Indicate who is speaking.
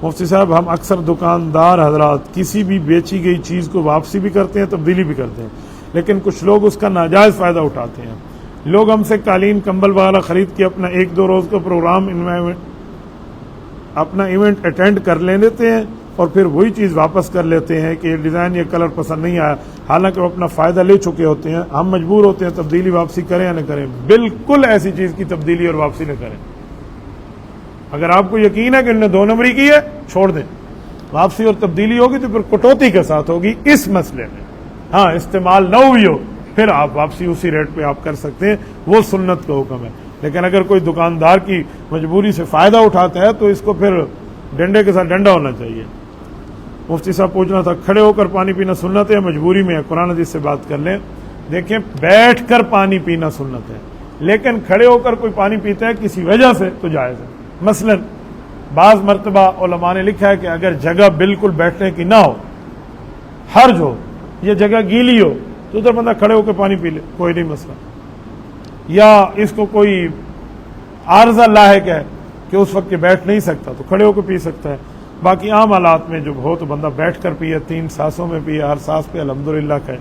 Speaker 1: مفتی صاحب ہم اکثر دکاندار حضرات کسی بھی بیچی گئی چیز کو واپسی بھی کرتے ہیں، تبدیلی بھی کرتے ہیں، لیکن کچھ لوگ اس کا ناجائز فائدہ اٹھاتے ہیں۔ لوگ ہم سے قالین کمبل وغیرہ خرید کے اپنا 1-2 روز کا پروگرام اپنا ایونٹ اٹینڈ کر لیتے ہیں اور پھر وہی چیز واپس کر لیتے ہیں کہ یہ ڈیزائن، یہ کلر پسند نہیں آیا، حالانکہ وہ اپنا فائدہ لے چکے ہوتے ہیں۔ ہم مجبور ہوتے ہیں تبدیلی واپسی کریں یا نہ کریں؟ بالکل ایسی چیز کی تبدیلی اور واپسی نہ کریں۔ اگر آپ کو یقین ہے کہ انہوں نے 2 نمبری کی ہے، چھوڑ دیں۔ واپسی اور تبدیلی ہوگی تو پھر کٹوتی کے ساتھ ہوگی اس مسئلے میں۔ ہاں استعمال نہ ہوئی ہو پھر آپ واپسی اسی ریٹ پہ آپ کر سکتے ہیں، وہ سنت کا حکم ہے۔ لیکن اگر کوئی دکاندار کی مجبوری سے فائدہ اٹھاتا ہے تو اس کو پھر ڈنڈے کے ساتھ ڈنڈا ہونا چاہیے۔ مفتی صاحب پوچھنا تھا کھڑے ہو کر پانی پینا سنت ہے مجبوری میں ہے؟ قرآن حدیث سے بات کر لیں۔ دیکھیں بیٹھ کر پانی پینا سنت ہے، لیکن کھڑے ہو کر کوئی پانی پیتا ہے کسی وجہ سے تو جائز ہے۔ مثلا بعض مرتبہ علماء نے لکھا ہے کہ اگر جگہ بالکل بیٹھنے کی نہ ہو، حرج ہو، یہ جگہ گیلی ہو تو ادھر بندہ کھڑے ہو کے پانی پی لے، کوئی نہیں مسئلہ۔ یا اس کو کوئی عارضہ لاحق ہے کہ اس وقت بیٹھ نہیں سکتا تو کھڑے ہو کے پی سکتا ہے۔ باقی عام حالات میں جب ہو تو بندہ بیٹھ کر پیے، 3 سانسوں میں پیے، ہر سانس پہ الحمدللہ کہے۔